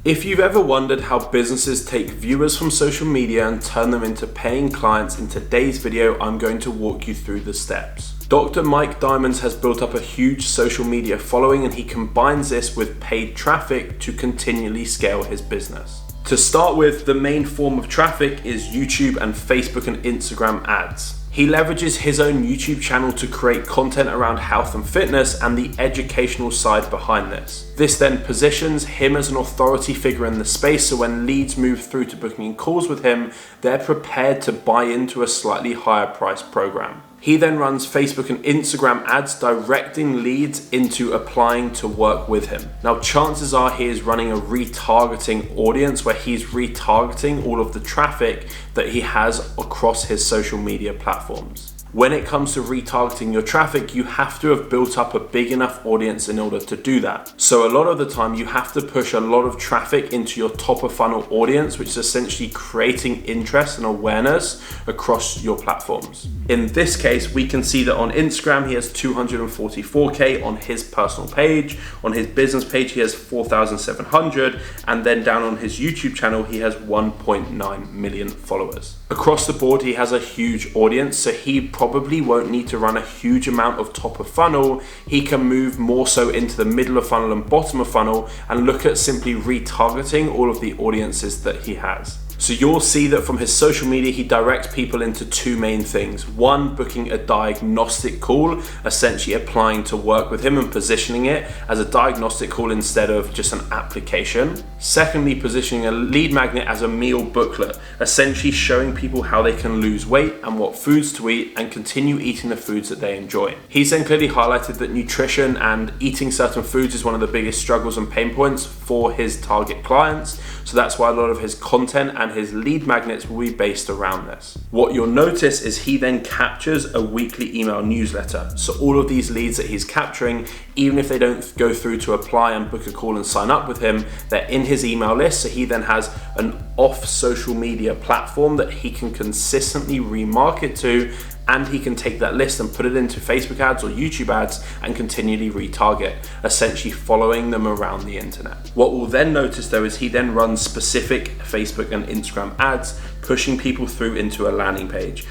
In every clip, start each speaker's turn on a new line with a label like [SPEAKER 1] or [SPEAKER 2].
[SPEAKER 1] If you've ever wondered how businesses take viewers from social media and turn them into paying clients, in today's video, I'm going to walk you through the steps. Dr. Mike Diamonds has built up a huge social media following, and he combines this with paid traffic to continually scale his business. To start with, the main form of traffic is YouTube and Facebook and Instagram ads. He leverages his own YouTube channel to create content around health and fitness and the educational side behind this. This then positions him as an authority figure in the space, so when leads move through to booking calls with him, they're prepared to buy into a slightly higher price program. He then runs Facebook and Instagram ads directing leads into applying to work with him. Now, chances are he is running a retargeting audience where he's retargeting all of the traffic that he has across his social media platforms. When it comes to retargeting your traffic, you have to have built up a big enough audience in order to do that. So a lot of the time you have to push a lot of traffic into your top of funnel audience, which is essentially creating interest and awareness across your platforms. In this case, we can see that on Instagram, he has 244K on his personal page. On his business page, he has 4,700. And then down on his YouTube channel, he has 1.9 million followers. Across the board, he has a huge audience, so he probably won't need to run a huge amount of top of funnel. He can move more so into the middle of funnel and bottom of funnel and look at simply retargeting all of the audiences that he has. So you'll see that from his social media, he directs people into two main things. One, booking a diagnostic call, essentially applying to work with him and positioning it as a diagnostic call instead of just an application. Secondly, positioning a lead magnet as a meal booklet, essentially showing people how they can lose weight and what foods to eat and continue eating the foods that they enjoy. He's then clearly highlighted that nutrition and eating certain foods is one of the biggest struggles and pain points for his target clients. So that's why a lot of his content and his lead magnets will be based around this. What you'll notice is he then captures a weekly email newsletter. So all of these leads that he's capturing, even if they don't go through to apply and book a call and sign up with him, they're in his email list. So he then has an off social media platform that he can consistently remarket to, and he can take that list and put it into Facebook ads or YouTube ads and continually retarget, essentially following them around the internet. What we'll then notice though is he then runs specific Facebook and Instagram ads, pushing people through into a landing page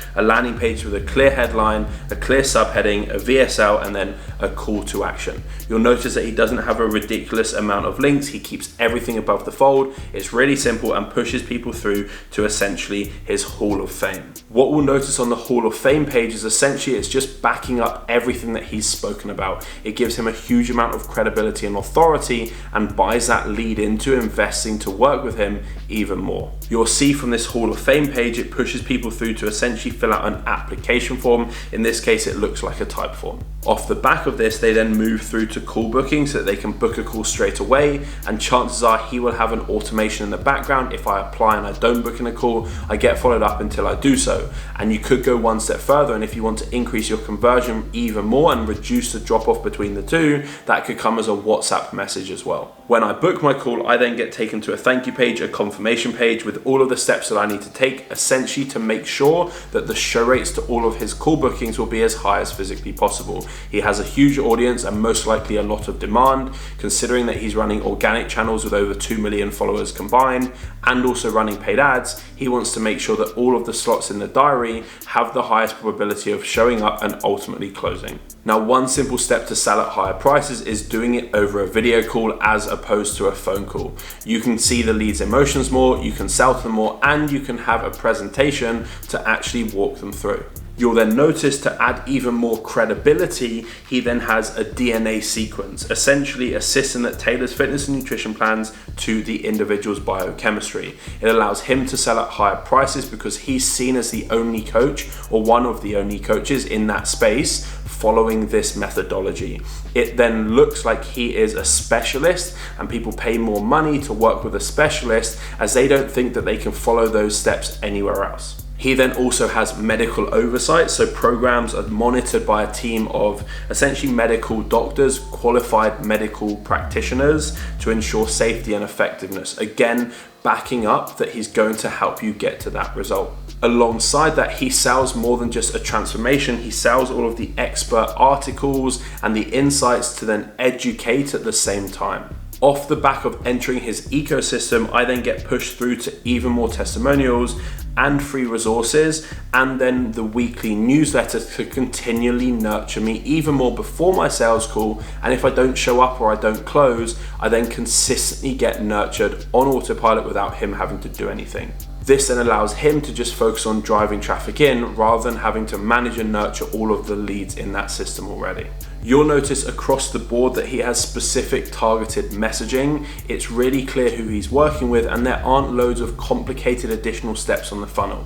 [SPEAKER 1] with a clear headline, a clear subheading, a VSL, and then a call to action. You'll notice that he doesn't have a ridiculous amount of links. He keeps everything above the fold. It's really simple and pushes people through to essentially his Hall of Fame. What we'll notice on the Hall of Fame page is essentially it's just backing up everything that he's spoken about. It gives him a huge amount of credibility and authority and buys that lead into investing to work with him even more. You'll see from this Hall of Fame page, it pushes people through to essentially fill out an application form. In this case, it looks like a type form. Off the back of this, they then move through to call booking so that they can book a call straight away, and chances are he will have an automation in the background. If I apply and I don't book in a call, I get followed up until I do so. And you could go one step further, and if you want to increase your conversion even more and reduce the drop off between the two, that could come as a WhatsApp message as well. When I book my call, I then get taken to a thank you page, a confirmation page with all of the steps that I need to take, essentially to make sure that the show rates to all of his call bookings will be as high as physically possible. He has a huge audience and most likely a lot of demand, considering that he's running organic channels with over 2 million followers combined and also running paid ads. He wants to make sure that all of the slots in the diary have the highest probability of showing up and ultimately closing. Now, one simple step to sell at higher prices is doing it over a video call as opposed to a phone call. You can see the lead's emotions more, you can sell to them more, and you can have a presentation to actually walk them through. You'll then notice, to add even more credibility, he then has a DNA sequence, essentially a system that tailors fitness and nutrition plans to the individual's biochemistry. It allows him to sell at higher prices because he's seen as the only coach or one of the only coaches in that space following this methodology. It then looks like he is a specialist, and people pay more money to work with a specialist as they don't think that they can follow those steps anywhere else. He then also has medical oversight, so programs are monitored by a team of essentially medical doctors, qualified medical practitioners, to ensure safety and effectiveness. Again, backing up that he's going to help you get to that result. Alongside that, he sells more than just a transformation. He sells all of the expert articles and the insights to then educate at the same time. Off the back of entering his ecosystem, I then get pushed through to even more testimonials and free resources, and then the weekly newsletter to continually nurture me even more before my sales call. And if I don't show up or I don't close, I then consistently get nurtured on autopilot without him having to do anything. This then allows him to just focus on driving traffic in rather than having to manage and nurture all of the leads in that system already. You'll notice across the board that he has specific targeted messaging. It's really clear who he's working with, and there aren't loads of complicated additional steps on the funnel.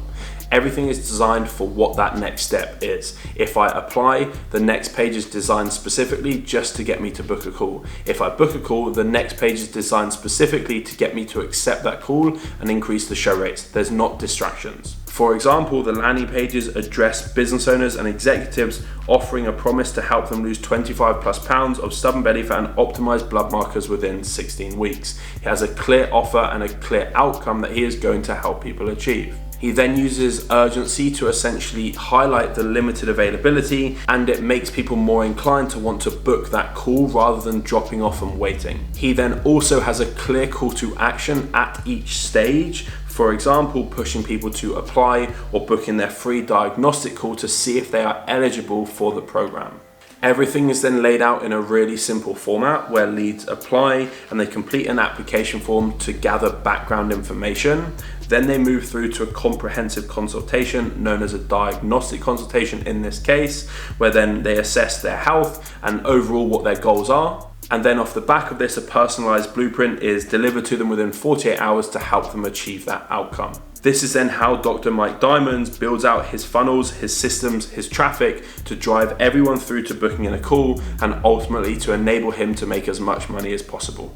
[SPEAKER 1] Everything is designed for what that next step is. If I apply, the next page is designed specifically just to get me to book a call. If I book a call, the next page is designed specifically to get me to accept that call and increase the show rates. There's not distractions. For example, the landing pages address business owners and executives offering a promise to help them lose 25 plus pounds of stubborn belly fat and optimize blood markers within 16 weeks. He has a clear offer and a clear outcome that he is going to help people achieve. He then uses urgency to essentially highlight the limited availability, and it makes people more inclined to want to book that call rather than dropping off and waiting. He then also has a clear call to action at each stage. For example, pushing people to apply or booking their free diagnostic call to see if they are eligible for the program. Everything is then laid out in a really simple format where leads apply and they complete an application form to gather background information. Then they move through to a comprehensive consultation known as a diagnostic consultation in this case, where then they assess their health and overall what their goals are. And then off the back of this, a personalized blueprint is delivered to them within 48 hours to help them achieve that outcome. This is then how Dr. Mike Diamonds builds out his funnels, his systems, his traffic to drive everyone through to booking in a call and ultimately to enable him to make as much money as possible.